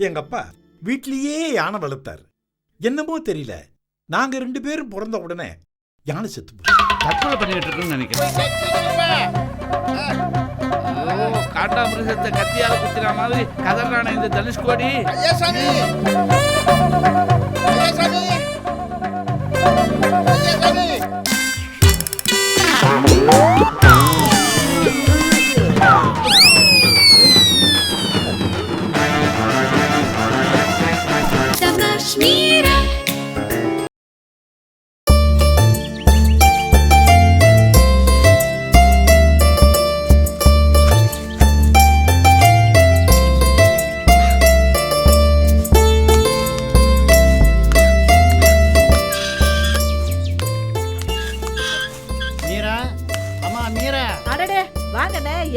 எங்க அப்பா வீட்லயே யானை வளர்த்தாரு. என்னமோ தெரியல, நாங்க 2 பேரும் பிறந்த உடனே யானை செத்து போச்சு. தற்கொலை பண்ணிட்டு இருக்குன்னு நினைக்கிறேன். காட்டா மிருகத்தை கத்தியால குத்துற மாதிரி கதறான இந்த தனுஷ்கோடி.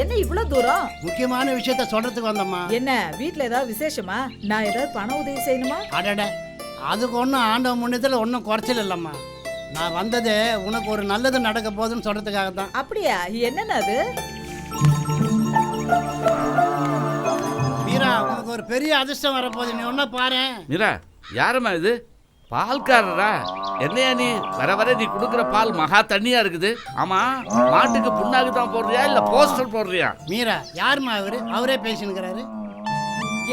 என்ன இவ்வளவு தூரம்? முக்கியமான விஷயத்த சொல்றதுக்கு வந்தம்மா. என்ன வீட்ல ஏதாவது விசேஷமா? நான் ஏதாவது பண உதவி செய்யணுமா? அடட, அதுக்கு ஒன்றும் ஆண்டவன் முன்னத்துல ஒன்றும் குறைச்சல் இல்லம்மா. நான் வந்தது உனக்கு ஒரு நல்லது நடக்க போகுதுன்னு சொல்றதுக்காக தான். அப்படியா? என்னன்னு அது? மீரா, உனக்கு ஒரு பெரிய அதிர்ஷ்டம் வரப்போகுது, நீ ஒன்ன பாரு. மீரா, யாரம்மா இது? பால்காரரா? என்னையா நீ வர வர நீ கொடுக்குற பால் மகா தண்ணியா இருக்குது. ஆமா, மாட்டுக்கு புண்ணாக்கு தான் போடுறியா இல்ல போஸ்டர் போடுறியா? மீரா, யாருமா அவரு? அவரே பேசினுக்கிறாரு.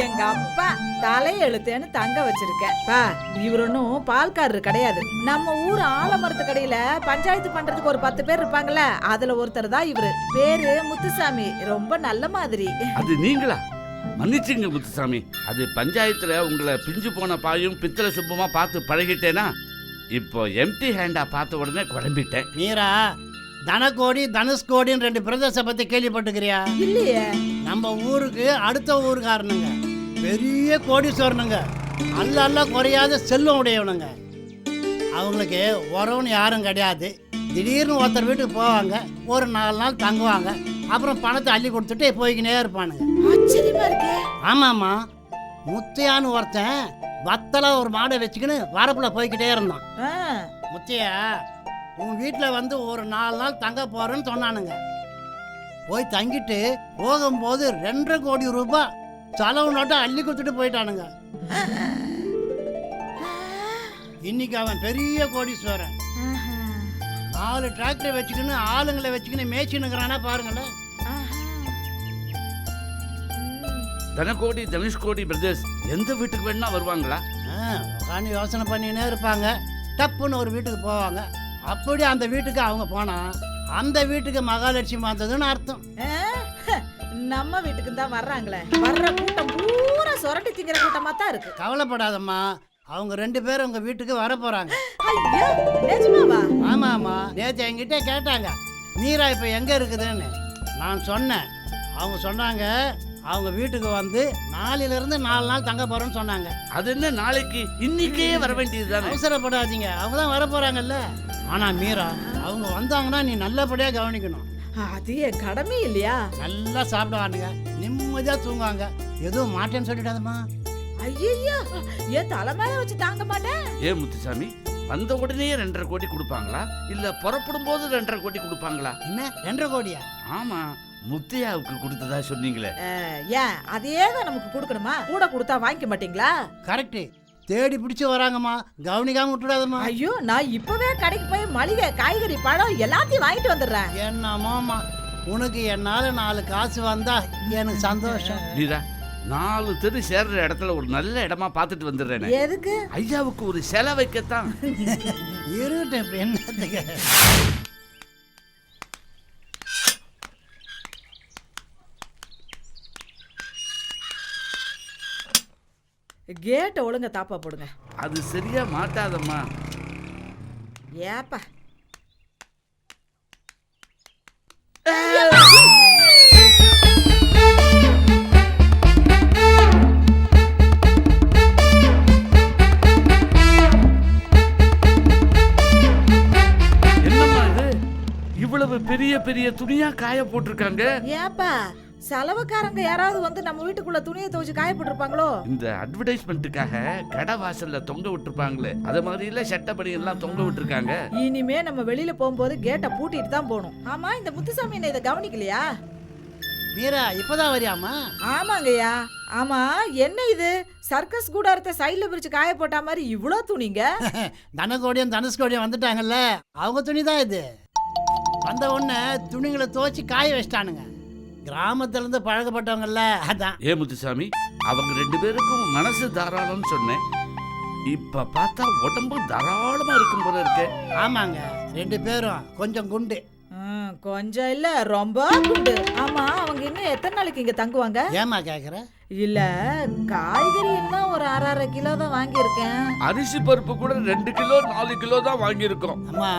எங்க அப்பா தலையெழுத்தேன்னு தங்க வச்சிருக்கேன். இவர் ஒன்னும் பால்காரரு கிடையாது. நம்ம ஊர் ஆலமரத்து கடையில பஞ்சாயத்து பண்றதுக்கு ஒரு 10 பேர் இருப்பாங்கல்ல, அதுல ஒருத்தர் தான் இவரு. பேரு முத்துசாமி. ரொம்ப நல்ல மாதிரி. அது நீங்களா? மன்னிச்சுங்க முத்துசாமி, அது பஞ்சாயத்துல உங்களை பிஞ்சு போன பாயும் பித்தளை சுப்பமா பார்த்து பழகிட்டேனா இப்போ எம்டி ஹேண்டா பார்த்த உடனே குழம்பிட்டேன். மீரா, தனகோடி தனுஷ்கோடின்னு 2 பிரதேச பத்தி கேள்விப்பட்டுக்கிறியா? இல்லையே. நம்ம ஊருக்கு அடுத்த ஊருக்காரனுங்க, பெரிய கோடீஸ்வரனுங்க, அல்ல குறையாத செல்வம் உடையவனுங்க. அவங்களுக்கு உறவுன்னு யாரும் கிடையாது. திடீர்னு ஒருத்தர் வீட்டுக்கு போவாங்க, ஒரு 4 நாள் தங்குவாங்க, அப்புறம் பணத்தை அள்ளி கொடுத்துட்டு போய்க்கினே இருப்பானுங்க. ஆச்சரியமா இருக்கு. ஆமாம்மா, முத்தையான்னு ஒருத்தன் வத்தல ஒரு மாடை வச்சுக்கின்னு வரப்புல போய்கிட்டே இருந்தான். முத்தையா, உன் வீட்டில் வந்து ஒரு 4 நாள் தங்க போறேன்னு சொன்னானுங்க. போய் தங்கிட்டு போகும்போது 2.5 கோடி ரூபாய் செலவு நோட்டை அள்ளி கொடுத்துட்டு போயிட்டானுங்க. இன்னைக்கு அவன் பெரிய கோடீஸ்வரன். 4 டிராக்டர் வச்சுக்கின்னு ஆளுங்களை வச்சுக்கின்னு மேய்ச்சினுங்கிறானா பாருங்களேன். தனகோடி தனுஷ்கோடி பிரதேஷ் எந்த வீட்டுக்கு வேணா வருவாங்களா? உட்காந்து யோசனை பண்ணினே இருப்பாங்க. டப்புன்னு ஒரு வீட்டுக்கு போவாங்க. அப்படி அந்த வீட்டுக்கு அவங்க போனா அந்த வீட்டுக்கு மகாலட்சுமி வந்ததுன்னு அர்த்தம். நம்ம வீட்டுக்கு தான் வர்றாங்களே, வர்ற கூட்டம் பூரா சொரட்டி திங்கிற கூட்டமா தான் இருக்கு. கவலைப்படாதம்மா, அவங்க 2 பேரும் உங்க வீட்டுக்கு வர போறாங்க. ஆமாம்மா, நேற்று என்கிட்ட கேட்டாங்க மீரா இப்ப எங்க இருக்குதுன்னு. நான் சொன்னேன். அவங்க சொன்னாங்க அவங்க வீட்டுக்கு வந்து 4 நாள் தங்க போறோம்னு சொன்னாங்க. அது என்ன நாளைக்கு? இன்னைக்கே வர வேண்டியது தானே. அவசரப்படாதீங்க, அவங்க தான் வர போறாங்கல்ல. ஆனா மீரா, அவங்க வந்தாங்கன்னா நீ நல்லபடியா கவனிக்கணும். அது என் கடமை இல்லையா? நல்லா சாப்பிடுவானுங்க, நிம்மதியா தூங்குவாங்க. எதுவும் மாட்டேன்னு சொல்லிட்டாதம்மா. ஐயா, ஏன் தலைமையில வச்சு தாங்க மாட்டேன். ஏ முத்துசாமி, வந்த உடனே 2.5 கோடி கொடுப்பாங்களா இல்ல புறப்படும் போது 2.5 கோடி கொடுப்பாங்களா? என்ன 2.5 கோடியா? ஆமா, முத்தையாவுக்கு கொடுத்ததா சொன்னீங்களே. ஏன் அதே தான் நமக்கு கொடுக்கணுமா? கூட கொடுத்தா வாங்கிக்க மாட்டீங்களா? கரெக்ட், தேடி பிடிச்சு வராங்கம்மா, கவனிக்காம விட்டுடாதம்மா. ஐயோ, நான் இப்பவே கடைக்கு போய் மளிகை காய்கறி பழம் எல்லாத்தையும் வாங்கிட்டு வந்துடுறேன். என்னமாமா, உனக்கு என்னால 4 காசு வந்தா எனக்கு சந்தோஷம். நீரா, 4 தெரு சேர்ற இடத்துல ஒரு நல்ல இடமா பார்த்துட்டு வந்துடுறேன். எதுக்கு? ஐயாவுக்கு ஒரு செலை வைக்கத்தான். இருக்கட்டும், என்னத்துக்கு? கேட்ட ஒழுங்க தாப்பா போடுங்க. அது சரியா மாட்டாதம்மா. ஏப்பா, என்னம்மா இது? இவ்வளவு பெரிய பெரிய துணியா காய போட்டிருக்காங்க. ஏப்பா, செலவுக்காரங்க யாராவது வந்து நம்ம வீட்டுக்குள்ள துணியை துவைச்சு காய போட்டிருப்பாங்களோ? இந்த அட்வர்டைஸ்மெண்ட்டுக்காக கடை வாசல்ல தொங்க விட்டுருப்பாங்களே, அது மாதிரி இல்ல சட்டப்படி எல்லாம் தொங்க விட்டுருக்காங்க. இனிமே நம்ம வெளியில போகும்போது கேட்டை பூட்டிட்டு தான் போகணும். ஆமா, இந்த முத்துசாமி என்ன இதை கவனிக்கலையா? மீரா இப்பதான் வரியாமா? ஆமாங்கய்யா. ஆமா, என்ன இது சர்க்கஸ் கூடாரத்தை சைடுல பிரிச்சு காய போட்ட மாதிரி இவ்ளோ துணிங்க? தனகோடியும் தனுஷ்கோடியும் வந்துட்டாங்கல்ல, அவங்க துணி தான் இது. வந்த உடனே துணிங்களை துவைச்சி காய வச்சிட்டானுங்க. கிராமத்துல இருந்து பழகப்பட்டவங்கல்ல, அதான். ஏ முத்துசாமி, அவங்க 2 பேருக்கும் மனசு தாராளம்னு சொன்னேன். இப்ப பார்த்தா உடம்பு தாராளமா இருக்கும் போல இருக்கு. ஆமாங்க, 2 பேரும் கொஞ்சம் குண்டு. கொஞ்சம் இல்ல, ரொம்ப குண்டு. ஆமா, அவங்க இன்னும் எத்தனை நாளைக்கு இங்க தங்குவாங்க? ஏமா கேக்குற? இல்ல, காய்கறி இன்னும் ஒரு 1/2 கிலோ தான் வாங்கியிருக்கேன். அரிசி பருப்பு கூட 2 கிலோ 4 கிலோ தான் வாங்கியிருக்கோம். அம்மா,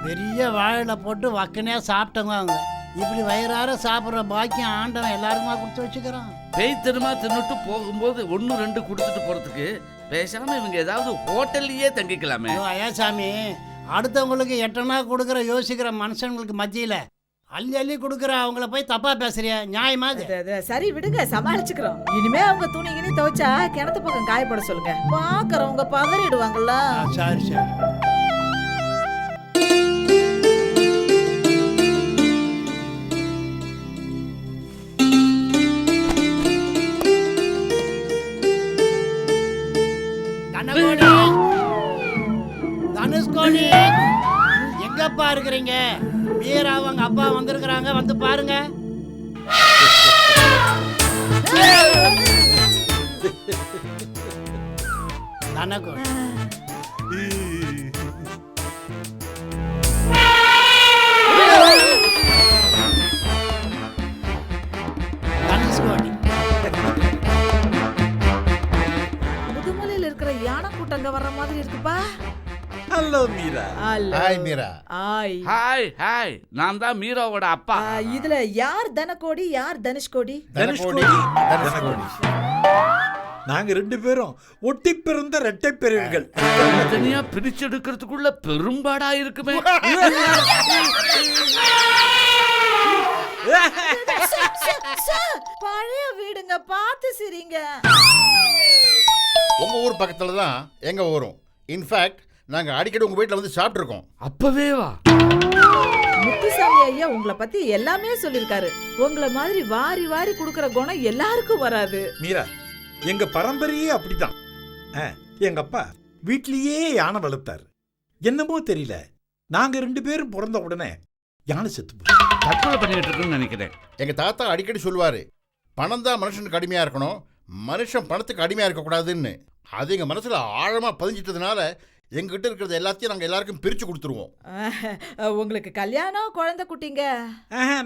பெரிய வாழையில போட்டு வக்கனையா சாப்பிட்டவங்க அவங்க. இப்படி வயிறார சாப்பிட்ற பாக்கியம் ஆண்டவன் எல்லாருமா கொடுத்து வச்சுக்கிறான். பேய்த்தனமா தின்னுட்டு போகும்போது 1 2 கொடுத்துட்டு போறதுக்கு பேசாம இவங்க ஏதாவது ஹோட்டல்லையே தங்கிக்கலாமே. ஐயோ ஐயா சாமி, அடுத்தவங்களுக்கு எட்டனா கொடுக்குற யோசிக்கிற மனுஷங்களுக்கு மத்தியில அள்ளி அள்ளி கொடுக்குற அவங்கள போய் தப்பா பேசுறியா? நியாயமா அது? சரி விடுங்க, சமாளிச்சுக்கிறோம். இனிமே அவங்க துணி கிணி துவைச்சா கிணத்து பக்கம் காயப்பட சொல்லுங்க. பாக்குறவங்க பதறிடுவாங்கல்ல. சரி சரி. தனுஷ்கோடி, எங்கப்பா இருக்கிறீங்க? மீரா அவங்க அப்பா வந்திருக்கிறாங்க, வந்து பாருங்க. தனகோடி, தனுஷ்கோடி. முதுமலையில இருக்கிற யானை கூட்டங்க வர்ற மாதிரி இருக்குப்பா. Hello Meera. Hi Meera. Hi. Hi hi, நான் தான் மீராவோட அப்பா. இதுல யார் தனகோடி, யார் தனுஷ்கோடி? தனுஷ்கோடி. தனுஷ்கோடி. நாங்க 2 பேரும் ஒட்டி பிறந்த இரட்டை பிறவிகள். தனியா பிரிச்செடுக்கிறதுக்குள்ள பெரும்பாடா இருக்குமே. பழைய வீடுங்க, பார்த்து சிரிங்க. உங்க ஊர் பக்கத்துல தான் எங்க ஊரும். இன்ஃபேக்ட் நாங்க அடிக்கடி உங்க வீட்டுல வந்து சாப்பிட்டுருக்கோம். அப்பவே வா. முத்துசாமி ஐயா உங்களை பத்தி எல்லாமே சொல்லிருக்காரு. உங்களை மாதிரி வாரி வாரி குடுக்கற குணம் எல்லாருக்கும் வராது. மீரா, எங்க பரம்பரையே அப்படிதான். எங்க அப்பா வீட்லயே யானை வளர்த்தாரு. என்னமோ தெரியல, நாங்க 2 பேரும் பிறந்த உடனே யானை செத்து போச்சு. தற்கொலை பண்ணிட்டு இருக்குன்னு நினைக்கிறேன். எங்க தாத்தா அடிக்கடி சொல்லுவாரு, பணம் தான் மனுஷனுக்கு அடிமையா இருக்கணும், மனுஷன் பணத்துக்கு அடிமையா இருக்கக்கூடாதுன்னு. அது எங்க மனசுல ஆழமா பதிஞ்சிட்டதுனால எங்ககிட்ட இருக்கிறது எல்லாத்தையும் நாங்க எல்லாருக்கும் பிரிச்சு கொடுத்துருவோம். உங்களுக்கு கல்யாணம், குழந்தை குட்டிங்க?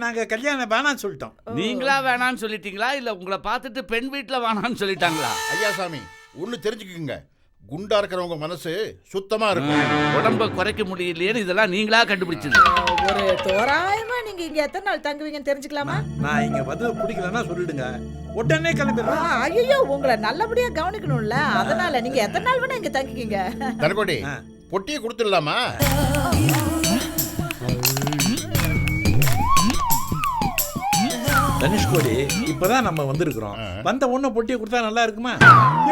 நாங்க கல்யாணம் வேணாம்னு சொல்லிட்டோம். நீங்களா வேணான்னு சொல்லிட்டீங்களா, இல்ல உங்களை பார்த்துட்டு பெண் வீட்டுல வேணான்னு சொல்லிட்டாங்களா? ஐயா சாமி, ஒண்ணு தெரிஞ்சுக்குங்க, குண்டா இருக்கிறவங்க மனசு சுத்தமா இருக்கும். உடம்ப குறைக்க முடியலையேன்னு இதெல்லாம் நீங்களா கண்டுபிடிச்சது. ஒரு தோராயமா நீங்க இங்க எத்தனை நாள் தங்குவீங்கன்னு தெரிஞ்சுக்கலாமா? நான் இங்க வந்து பிடிக்கலன்னா சொல்லிடுங்க, உடனே கிளம்பிடுறேன். ஐயோ, உங்களை நல்லபடியா கவனிக்கணும்ல, அதனால நீங்க எத்தனை நாள் வேணா இங்க தங்கிக்கீங்க. தனகோடி, பொட்டியை கொடுத்துடலாமா? தனுஷ்கோடி, இப்பதான் நம்ம வந்திருக்கிறோம். வந்த உடனே பொட்டியை கொடுத்தா நல்லா இருக்குமா?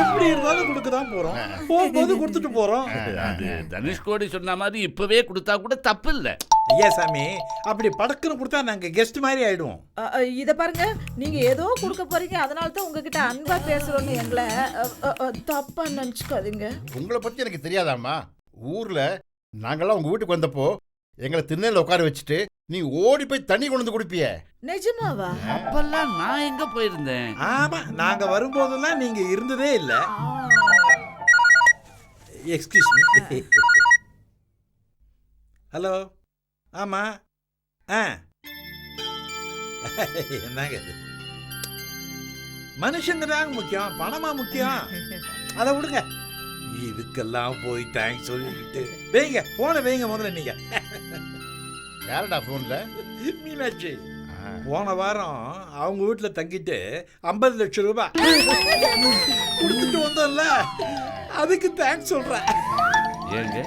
எப்படி இருந்தாலும் கொடுக்க தான் போறோம், போகும்போது கொடுத்துட்டு போறோம். அது தனுஷ்கோடி சொன்ன மாதிரி இப்பவே கொடுத்தா கூட தப்பு இல்ல. ஐயா சாமி, அப்படி படக்குன்னு கொடுத்தா நாங்க கெஸ்ட் மாதிரி ஆயிடுவோம். இத பாருங்க, நீங்க ஏதோ கொடுக்க போறீங்க, அதனால தான் உங்ககிட்ட அன்பா பேசுறோம்னு எங்களை தப்பா நினைச்சுக்காதீங்க. உங்களை பத்தி எனக்கு தெரியாதாம்மா? ஊர்ல நாங்கெல்லாம் உங்க வீட்டுக்கு வந்தப்போ எங்களை திண்ணையில உட்கார வச்சுட்டு நீ ஓடி போய் தண்ணி கொண்டு வந்து குடிப்பிய. நிஜமாவா? அப்பெல்லாம் நான் எங்க போயிருந்தேன்? ஆமா, நாங்க வரும்போதெல்லாம் நீங்க இருந்ததே இல்ல. Excuse me. ஹலோ. ஆமா. என்னங்க இது? மனுஷங்க தாங்க முக்கியம், பணமா முக்கியம். அதை விடுங்க, இதுக்கெல்லாம் போய் தேங்க்ஸ் சொல்லிட்டு வைங்க, போன வைங்க முதல்ல. நீங்க யாரடா போன்ல? மீனாட்சி. போன வாரம் அவங்க வீட்டுல தங்கிட்டு 50 லட்சம் ரூபாய் கொடுத்துட்டு வந்தோம்ல, அதுக்கு தேங்க்ஸ் சொல்றேன். ஏங்க,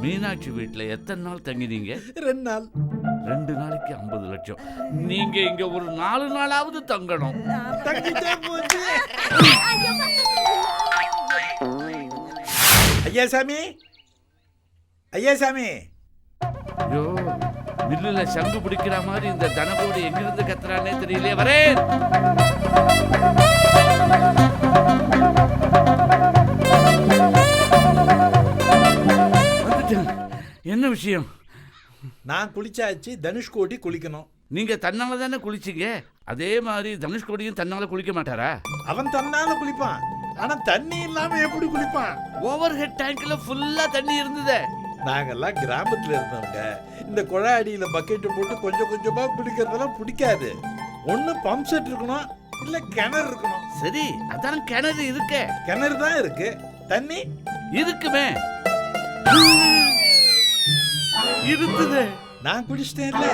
மீனாட்சி வீட்டுல எத்தனை நாள் தங்கினீங்க? 2 நாள். 2 நாளைக்கு 50 லட்சம். நீங்க இங்க ஒரு 4 நாளாவது தங்கணும். தங்கிட்டே போச்சு. ஐயா சாமி, ஐயா சாமி. ஐயோ, மில்லுல சங்கு பிடிக்கிற மாதிரி இந்த தனகோடி எங்கிருந்து கத்துறானே தெரியலையே. வரேன். வந்துட்டேன். என்ன விஷயம்? நான் குளிச்சாச்சு, தனுஷ்கோடி குளிக்கணும். நீங்க தன்னால தானே குளிச்சீங்க, அதே மாதிரி தனுஷ்கோடியும் தன்னால குளிக்க மாட்டாரா? அவன் தன்னால குளிப்பான், ஆனா தண்ணி இல்லாம எப்படி குளிப்பான்? ஓவர் ஹெட் டேங்க்ல ஃபுல்லா தண்ணி இருந்ததே. நாங்கெல்லாம் கிராமத்துல இருந்தவங்க. இந்த குழாய் அடியில பக்கெட் போட்டு கொஞ்சம் கொஞ்சமா குளிக்கிறதெல்லாம் பிடிக்காது. ஒண்ணு பம்ப் செட் இருக்கணும், இல்ல கிணறு இருக்கணும். சரி, அதான் கிணறு இருக்கே. கிணறு தான் இருக்கு, தண்ணி இருக்குமே. இருந்தது. நான் குடிச்சிட்டேன்ல.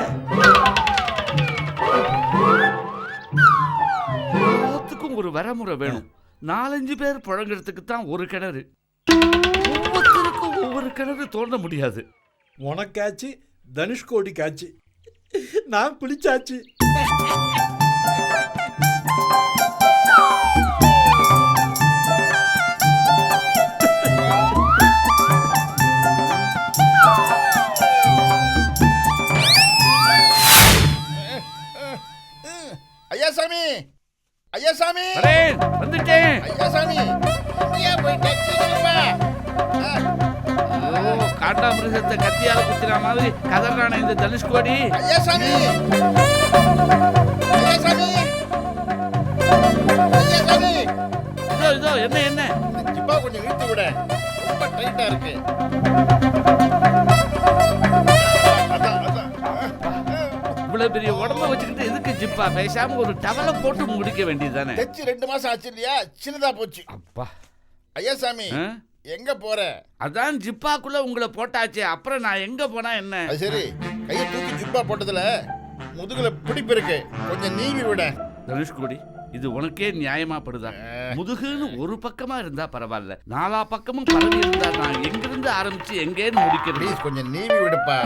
எல்லாத்துக்கும் ஒரு வரமுறை வேணும். 4-5 பேர் புழங்குறதுக்கு தான் ஒரு கிணறு. ஒவ்வொருத்தருக்கும் ஒவ்வொரு கிணறு தோண்ட முடியாது. உனக்காச்சு, தனுஷ்கோடி காச்சு, நான் குளிச்சாச்சு. ஐயாசாமி, ஐயாசாமி, வரேன். வந்துட்டேன். ஐயாசாமி, எங்கேயா போயிட்ட? சீக்கிரம் வா. ஓ, காண்டாமிருகத்தை கத்தியால குத்துற மாதிரி கதறான இந்த தனுஷ்கோடி. ஐயாசாமி, ஐயாசாமி, ஐயாசாமி, இதோ இதோ. என்ன என்ன? இந்த ஜிப்பா கொஞ்சம் இழுத்து விட, ரொம்ப டைட்டா இருக்கு. அதான், அதான். இவ்வளவு பெரிய உடம்ப வச்சுக்கிட்டு எதுக்கு ஜிப்பா? பேசாம ஒரு டவலை போட்டு முடிக்க வேண்டியதுதானே. தைச்சு 2 மாசம் ஆச்சு இல்லையா? சின்னதா போச்சு. அப்பா. ஐயாசாமி, ஆ? எங்க போற? அதான் ஜிப்பாக்குள்ள உங்களை போட்டாச்சே, அப்புறம் நான் எங்க போனா என்ன? அது சரி, கையை தூக்கி ஜிப்பா போட்டதுல முதுகுல பிடிப்பு இருக்கு, கொஞ்சம் நீவி விட. தனுஷ்கோடி, இது உனக்கே நியாயமா படுதா? முதுகுன்னு ஒரு பக்கமா இருந்தா பரவாயில்ல, 4 பக்கமும் பரவி இருந்தா நான் எங்கிருந்து ஆரம்பிச்சு எங்கேன்னு முடிக்கிறது? ப்ளீஸ் கொஞ்சம் நீவி விடுப்பா.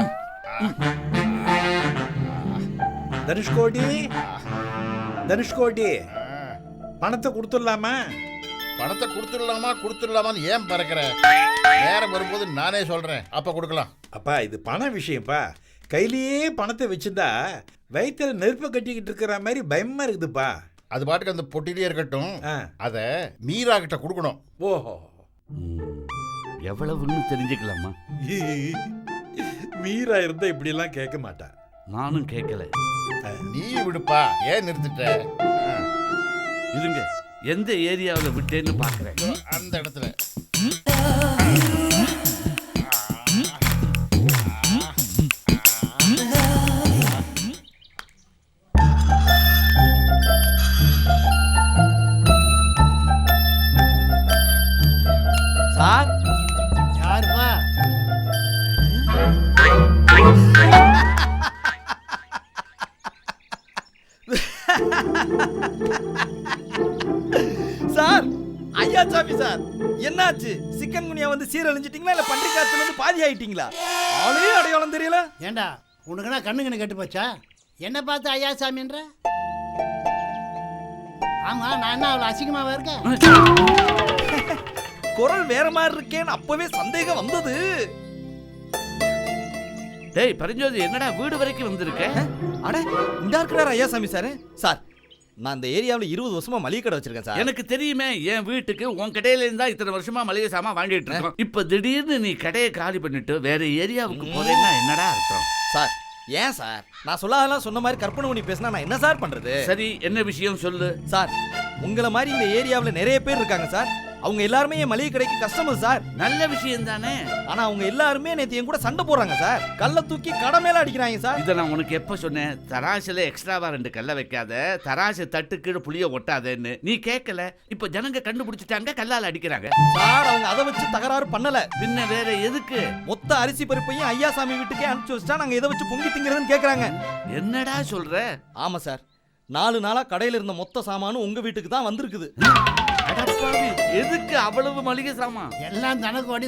தனுஷ்கோடி, தனுஷ்கோடி, பணத்தை கொடுத்துடலாமா? பணத்தை கொடுத்துடலாமான்னு ஏன் பறக்கிற? நேரம் வரும்போது நானே சொல்றேன், அப்ப கொடுக்கலாம். அப்பா, இது பண விஷயம்ப்பா. கையிலேயே பணத்தை வச்சிருந்தா வயிற்றுல நெருப்பை கட்டிக்கிட்டு இருக்கிற மாதிரி பயமா இருக்குதுப்பா. அது பாட்டுக்கு அந்த பொட்டிலே இருக்கட்டும். ஆ. அத மீரா கிட்ட கொடுக்கணும். ஓஹோ, எவ்வளவுன்னு தெரிஞ்சுக்கலாமா? மீரா இருந்தா இப்படி எல்லாம் கேட்க மாட்டா. நானும் கேட்கல. நீவி விடுப்பா, ஏன் நிறுத்திட்ட? இருங்க, எந்த ஏரியாவில் விட்டேன்னு பாக்குறேன். அந்த இடத்துல. சார், யாருப்பா? சார், ஐயாசாமி சார், என்னாச்சு? சிக்கன் குனியா வந்து சீரழிஞ்சிட்டீங்களா இல்ல பன்றி காய்ச்சல் வந்து பாதி ஆயிட்டீங்களா? ஆளே அடையாளம் தெரியல. ஏண்டா உனக்குன்னா கண்ணு கெட்டு போச்சா? என்ன பார்த்து ஐயாசாமின்ற? ஆமா, நான் என்ன அவ்வளோ அசிங்கமாவா இருக்கேன்? குரல் வேற மாதிரி இருக்கேன்னு அப்பவே சந்தேகம் வந்தது. டேய் பரிஞ்சோதி, என்னடா வீடு வரைக்கும் வந்திருக்க? அட, இந்த இருக்கிறார் ஐயாசாமி சார். சார், நான் இந்த ஏரியாவில் 20 வருஷமா மளிகை கடை வச்சிருக்கேன் சார். எனக்கு தெரியுமே, என் வீட்டுக்கு உன் கடையில இருந்தா இத்தனை வருஷமா மளிகை சாமான் வாங்கிட்டு இருக்கோம். இப்ப திடீர்னு நீ கடையை காலி பண்ணிட்டு வேற ஏரியாவுக்கு போறேன்னா என்னடா அர்த்தம்? சார், ஏன் சார் நான் சொல்லாதெல்லாம் சொன்ன மாதிரி கற்பனை பண்ணி பேசினா நான் என்ன சார் பண்றது? சரி, என்ன விஷயம் சொல்லு. சார், உங்களை மாதிரி இந்த ஏரியாவில் நிறைய பேர் இருக்காங்க சார். அவங்க எல்லாருமே என் மளிகை கடைக்கு கஸ்டமர் சார். நல்ல விஷயம் தானே. ஆனா அவங்க எல்லாருமே நேத்து என் கூட சண்டை போடுறாங்க சார். கல்ல தூக்கி கடை மேல அடிக்கிறாங்க சார். இதை நான் உனக்கு எப்ப சொன்னேன்? தராசுல எக்ஸ்ட்ராவா 2 கல்ல வைக்காத, தராசு தட்டு கீழே புளிய ஒட்டாதேன்னு. நீ கேட்கல. இப்ப ஜனங்க கண்டுபிடிச்சிட்டாங்க, கல்லால அடிக்கிறாங்க. சார், அவங்க அதை வச்சு தகராறு பண்ணல. பின்ன வேற எதுக்கு? மொத்த அரிசி பருப்பையும் ஐயாசாமி வீட்டுக்கே அனுப்பிச்சு வச்சா நாங்க எதை வச்சு பொங்கி திங்கிறதுன்னு கேக்குறாங்க. என்னடா சொல்ற? ஆமா சார், 4 நாளா கடையில இருந்த மொத்த சாமானும் உங்க வீட்டுக்கு தான் வந்திருக்குது. அடப்பாவி, எதுக்கு அவ்வளவு மளிகை சாமான்? எல்லாம்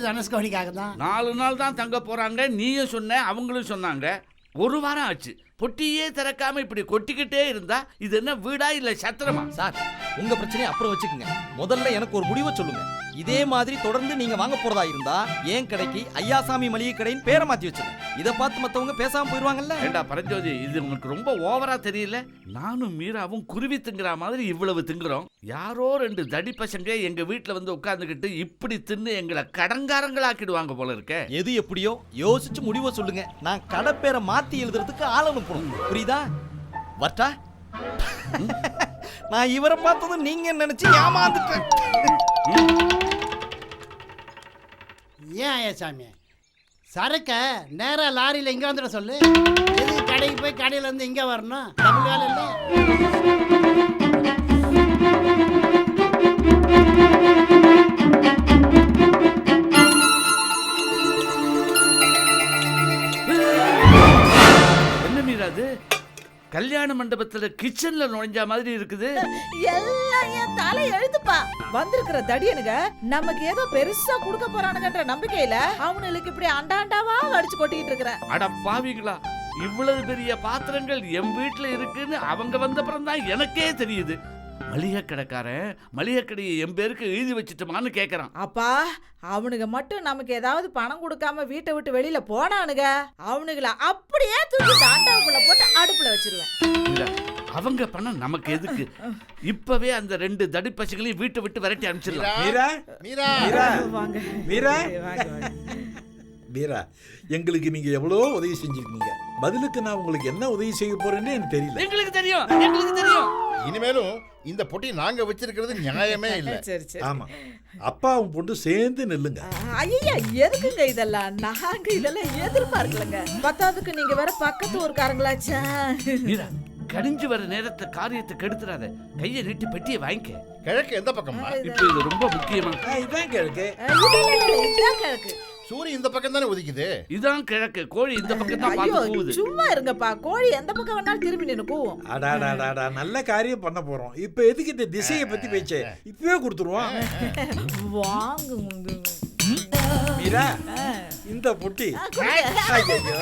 தனுஷ்கோடிக்காக தான். 4 நாள் தான் தங்க போறாங்க. நீயும் சொன்ன, அவங்களும் சொன்னாங்க. 1 வாரம் ஆச்சு. பொட்டியே திறக்காம இப்படி கொட்டிக்கிட்டே இருந்தா இது என்ன வீடா இல்ல சத்திரமா? சார், உங்க பிரச்சனையை அப்புறம் வச்சுக்கோங்க. முதல்ல எனக்கு ஒரு முடிவை சொல்லுங்க. இதே மாதிரி தொடர்ந்து நீங்க வாங்க போறதா இருந்தா என் கடைக்கு ஐயாசாமி மளிகை கடைன்னு பேரை மாத்தி வச்சிருக்கேன். இதை பார்த்து மத்தவங்க பேசாம போயிருவாங்கல்ல. ஏண்டா பரஞ்சோதி, இது உங்களுக்கு ரொம்ப ஓவரா தெரியல? நானும் மீராவும் குருவி திங்குற மாதிரி இவ்வளவு திங்குறோம். யாரோ 2 தடி பசங்க எங்க வீட்டுல வந்து உட்கார்ந்துகிட்டு இப்படி தின்னு எங்களை கடங்காரங்களாக்கிடுவாங்க போல இருக்க. எது எப்படியோ யோசிச்சு முடிவை சொல்லுங்க. நான் கடை பேரை மாத்தி எழுதுறதுக்கு ஆள் அனுப்பணும். புரியுதா? வட்டா நான் இவரை பார்த்ததும் நீங்க நினைச்சு ஏமாந்துட்டேன். ஏன் ஐயாசாமி சரக்க நேராக லாரியில் இங்கே வந்துட சொல்லு. எதுக்கு கடைக்கு போய் கடையில் வந்து இங்கே வரணும்? தமிழ் வேலை இல்லை. என்ன மீரா அது? கல்யாண மண்டபத்துல கிச்சன்ல நுழைஞ்ச மாதிரி இருக்குது. எல்லாம் என் தலை எழுத்துப்பா. வந்திருக்கிற தடியனுங்க நமக்கு ஏதோ பெருசா கொடுக்க போறானுங்கன்ற நம்பிக்கையில அவனுக்கு இப்படி அண்டாண்டாவா அடிச்சு கொட்டிட்டு இருக்கிறேன். அட பாவிங்களா, இவ்வளவு பெரிய பாத்திரங்கள் என் வீட்டுல இருக்குன்னு அவங்க வந்தப்புறம் தான் எனக்கே தெரியுது. மளிகை கடைக்காரன் மளிகை கடையை என் பேருக்கு எழுதி வச்சுட்டோமான்னு கேக்குறான். அப்பா, அவனுங்க மட்டும் நமக்கு ஏதாவது பணம் கொடுக்காம வீட்டை விட்டு வெளியில போனானுங்க, அவனுங்கள அப்படியே தூக்கி தாண்டாவுக்குள்ள போட்டு அடுப்புல வச்சிருவேன். இல்ல, அவங்க பணம் நமக்கு எதுக்கு? இப்பவே அந்த 2 தடி பசங்களையும் வீட்டை விட்டு விரட்டி அனுப்பிச்சிடலாம். மீரா மீரா மீரா வாங்க மீரா வாங்க வாங்க. மீரா, எங்களுக்கு நீங்க எவ்வளோ உதவி செஞ்சிருக்கீங்க. பதிலுக்கு நான் உங்களுக்கு என்ன உதவி செய்ய போறேன்னு எனக்கு தெரியல. எங்களுக்கு தெரியும், எங்களுக்கு தெரியும். இனிமேலும் இந்த பொட்டி நாங்க வச்சிருக்கிறது நியாயமே இல்லை. சரி சரி. ஆமா, அப்பாவும் பொண்ணு சேர்ந்து நில்லுங்க. ஐயா, எதுக்குங்க இதெல்லாம்? நாங்க இதெல்லாம் எதிர்பார்க்கலங்க. பத்தாவதுக்கு நீங்க வேற பக்கத்து ஊருக்காரங்களாச்சா. மீரா, கடிஞ்சு வர நேரத்தை காரியத்தை கெடுத்துறாத. கையை நீட்டி பெட்டியை வாங்கிக்க. கிழக்கு எந்த பக்கம்மா? இப்போ இது ரொம்ப முக்கியமா. இதான் கிழக்கு. இதான் கிழக்கு. சூரியன் இந்த பக்கம் தானே உதிக்குது. இதான் கிழக்கு. கோழி இந்த பக்கம் தான் ஐயோ, பார்த்து போகுது. சும்மா இருங்கப்பா. கோழி எந்த பக்கம் வேணாலும் திரும்பி நின்னு கூவும். அடாடாடாடா, நல்ல காரியம் பண்ண போறோம். இப்ப எதுக்கு இந்த திசையை பத்தி பேச்சு? இப்பவே கொடுத்துருவோம். வாங்க. மீரா, இந்த பொட்டி. ஐயோ,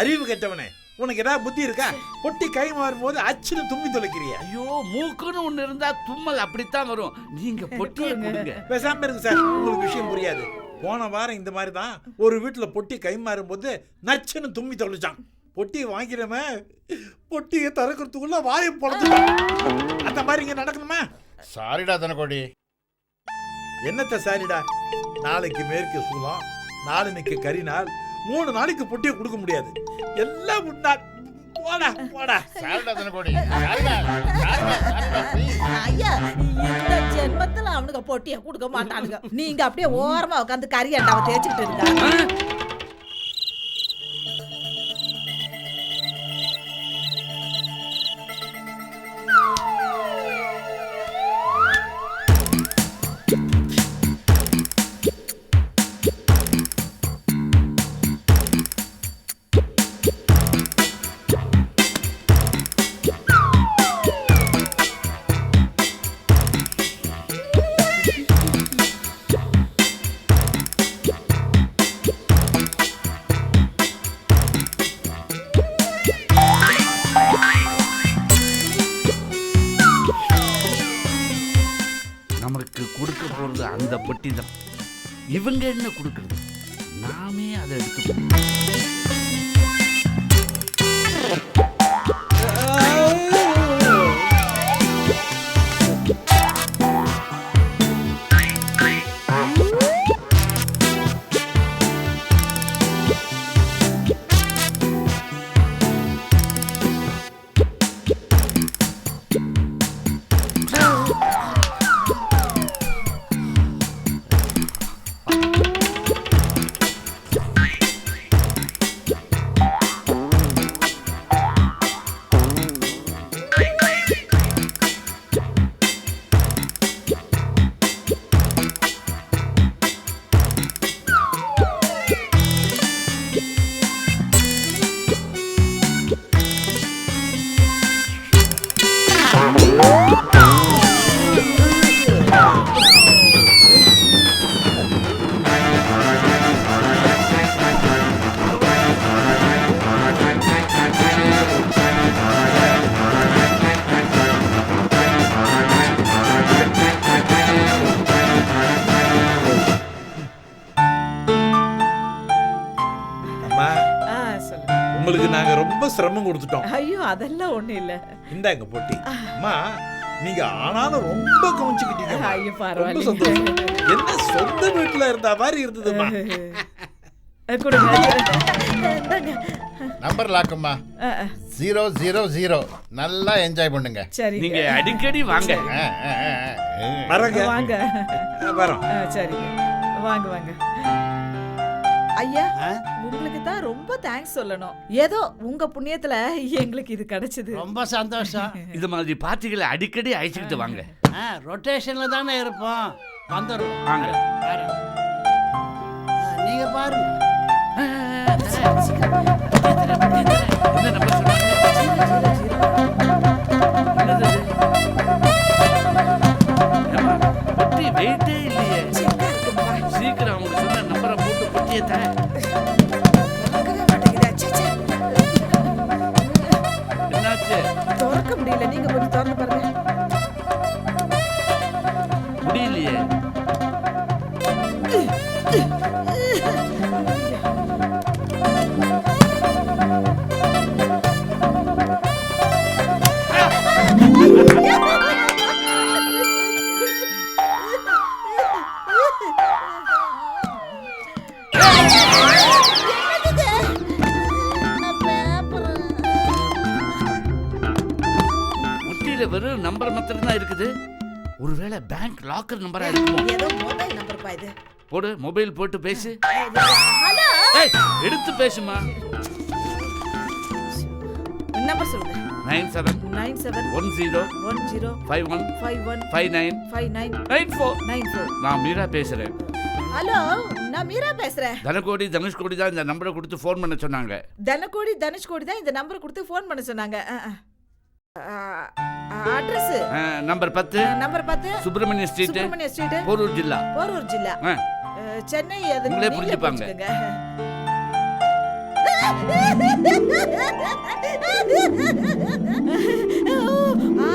அறிவு கெட்டவனே, உனக்கு ஏதாவது புத்தி இருக்கா? பொட்டி கை மாறும் போது அச்சுன்னு தும்பி தொலைக்கிறியா? ஐயோ, மூக்குன்னு ஒண்ணு இருந்தா தும்மல் அப்படித்தான் வரும். நீங்க பொட்டியை கொடுங்க. பேசாம இருக்கு சார், உங்களுக்கு விஷயம் புரியாது. போன வாரம் இந்த மாதிரி தான் ஒரு வீட்டுல பொட்டி கை மாறும் போது நச்சுன்னு தும்பி தொலைச்சான். பொட்டியை வாங்கிறவன் பொட்டியை திறக்கிறதுக்குள்ள வாயை பொழந்துட்டான். அந்த மாதிரி இங்க நடக்கணுமா? சாரிடா தனக்கோடி. என்னத்த சாரிடா? நாளைக்கு மேற்கு சூலம், நாளைக்கு கரிநாள், 3 நாளைக்கு பொட்டியை கொடுக்க முடியாது. எல்லாம் முன்னா போடா போடா. சாரிடா தனக்கோடி. சாரிடா, சாரிடா, சாரிடா, please. ஐயா, இந்த ஜென்மத்துல அவனுக்கு பொட்டிய கொடுக்க மாட்டானுங்க. நீங்க அப்படியே ஓரமா உட்காந்து கறி அண்டாவை தேய்ச்சிட்டு இருங்க. நமக்கு கொடுக்க போறது அந்த பொட்டி தான். இவங்க என்ன கொடுக்கறது? நாமே அதை எடுத்துப்போம். நாங்க ரொம்ப சிரமம் கொடுத்துட்டோம். ஐயோ அதெல்லாம் ஒண்ணும் இல்ல. இந்தாங்க பொட்டி. அம்மா நீங்க ஆனாலும் ரொம்ப கவனிச்சுக்கிட்டீங்க. ஐயோ ரொம்ப பரவாயில்ல. சந்தோஷம். என்ன சொந்த வீட்டுல இருந்த மாதிரி இருந்ததுமா. கொடுங்க. இந்தாங்க. நம்பர் லாக்கும்மா 000. நல்லா என்ஜாய் பண்ணுங்க. சரி நீங்க அடிக்கடி வாங்க. வரங்க. வாங்க. வரோம். சரிங்க. வாங்க வாங்க. ஐயா ஆ? உங்களுக்கு தான் ரொம்ப தேங்க்ஸ் சொல்லணும். ஏதோ உங்க புண்ணியத்துல எங்களுக்கு இது கிடைச்சது. ரொம்ப சந்தோஷம். இது மாதிரி பார்ட்டிகளை அடிக்கடி அழைச்சிக்கிட்டு வாங்க. ரொட்டேஷன்ல தானே இருப்போம். வந்துடும். வாங்க. நீங்க பாருங்க. என்ன நம்பர் சொன்னீங்க? என்னது அது? ஏம்மா, பொட்டி வெயிட்டே இல்லையே. சீக்கிரம் அவங்க சொன்ன நம்பரை போட்டு பொட்டியை தர. என்னாச்சு? திறக்க முடியல. நீங்க கொஞ்சம் திறந்து பாருங்க. முடியலையே. முட்டியில வெறும் நம்பர் மாத்திரம் தான் இருக்குது. ஒருவேளை பேங்க் லாக்கர் நம்பரா இருக்குமோ? ஏதோ மொபைல் நம்பர் பா இது. போடு, மொபைல் போட்டு பேசு. ஹலோ. ஏய், எடுத்து பேசுமா. நம்பர் சொல்லுங்க. 97 97 10 10 51 51 59 59 94. 94. நான் மீரா பேசுறேன். ஹலோ நான் மீரா பேசுறேன். தனகோடி தனுஷ்கோடி தான் இந்த நம்பரை கொடுத்து ஃபோன் பண்ண சொன்னாங்க. தனகோடி தனுஷ்கோடி தான் இந்த நம்பர் கொடுத்து ஃபோன் பண்ண சொன்னாங்க. Address number 10 number 10 Subramaniya street, Subramaniya street, Porur ஜில்லா. போரூர் ஜில்லா, ஆ, சென்னை. அது உங்களே நீங்களே புரிஞ்சுப்பாங்க. புரிஞ்சுக்கங்க.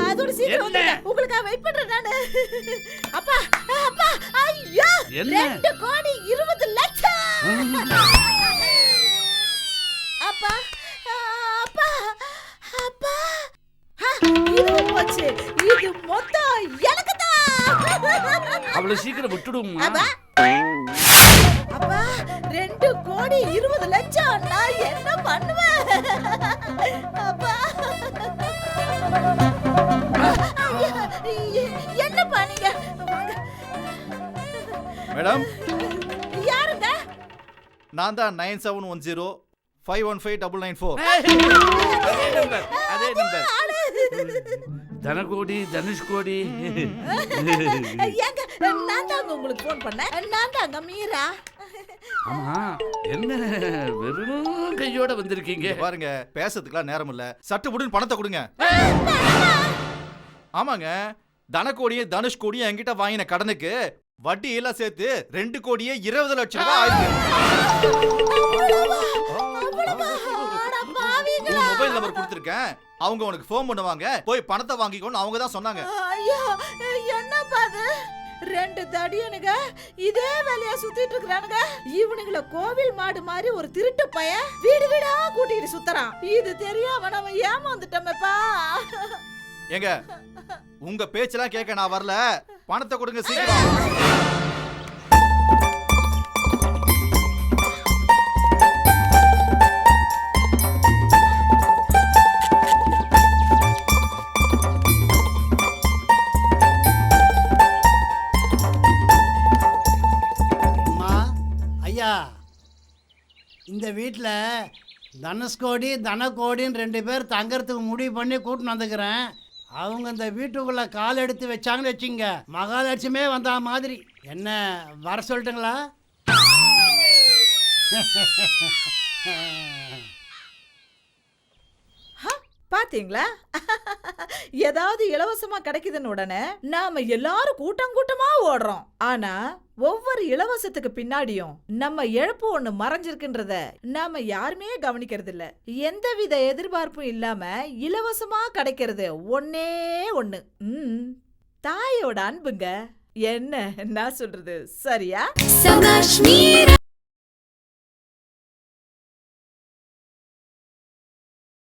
அதோட சீக்கிரம் என்ன? வந்துடுங்க. உங்களுக்காக வெயிட் பண்றேன் நானு. அப்பா அப்பா ஐயோ என்ன? 2 கோடி 20 லட்சம். அப்பா அப்பா அப்பா இது போச்சு. இது மொத்தம் எனக்கு தான். அவ்வளவு சீக்கிரம் விட்டுடுமா? அப்பா அப்பா 2 கோடி 20 லட்சம் நான் என்ன பண்ணுவேன்? அப்பா என்னப்பா நீங்க? மேடம் யாருங்க? நான் தான் 9710 515 அதே நம்பர். தனகோடி தனுஷ்கோடி. ஏங்க நான் தாங்க உங்களுக்கு ஃபோன் பண்ணேன். நான் தாங்க மீரா. ஆமா, என்ன வெறும் கையோட வந்திருக்கீங்க? பாருங்க, பேசுறதுக்குலாம் நேரம் இல்ல. சட்டு புடுன்னு பணத்தை கொடுங்க. ஆமாங்க, தனகோடியும் தனுஷ்கோடியும் என்கிட்ட வாங்கின கடனுக்கு வட்டி எல்லாம் சேர்த்து 2 கோடியே 20 லட்சம் ரூபாய் ஆயிருக்கு. மொபைல் நம்பர் கொடுத்துருக்கேன். அவங்க உனக்கு ஃபோன் பண்ணுவாங்க. போய் பணத்தை வாங்கிக்கோன்னு அவங்க தான் சொன்னாங்க. ஐயோ என்னப்பா அது? 2 தடியனுங்க இதே வேலையா சுத்திட்டு இருக்கானுங்க. இவனுங்கள கோவில் மாடு மாதிரி ஒரு திருட்டு பையன் வீடு வீடா கூட்டிட்டு சுத்தறான். இது தெரியாம நம்ம ஏமாந்துட்டோமேப்பா. ஏங்க, உங்க பேச்செல்லாம் கேட்க நான் வரல. பணத்தை கொடுங்க சீக்கிரம். அம்மா ஐயா, இந்த வீட்டில் தனுஷ்கோடி தனகோடின்னு 2 பேர் தங்கறதுக்கு முடிவு பண்ணி கூட்டின்னு வந்துக்கிறேன். அவங்க இந்த வீட்டுக்குள்ளே கால் எடுத்து வச்சாங்கன்னு வச்சுங்க, மகாலட்சுமே வந்தா மாதிரி. என்ன வர சொல்லட்டுங்களா? பாத்தீங்களா? ஏதாவது இலவசமா கிடைக்குதுன்னு உடனே நாம எல்லாரும் கூட்டம் கூட்டமா ஓடுறோம். ஆனா ஒவ்வொரு இலவசத்துக்கு பின்னாடியும் நம்ம இழப்பு ஒண்ணு மறைஞ்சிருக்குன்றத நாம யாருமே கவனிக்கிறது இல்ல. எந்தவித எதிர்பார்ப்பும் இல்லாம இலவசமா கிடைக்கிறது ஒண்ணே ஒண்ணு, தாயோட அன்புங்க. என்ன நான் சொல்றது சரியா? சபாஷ் மீரா.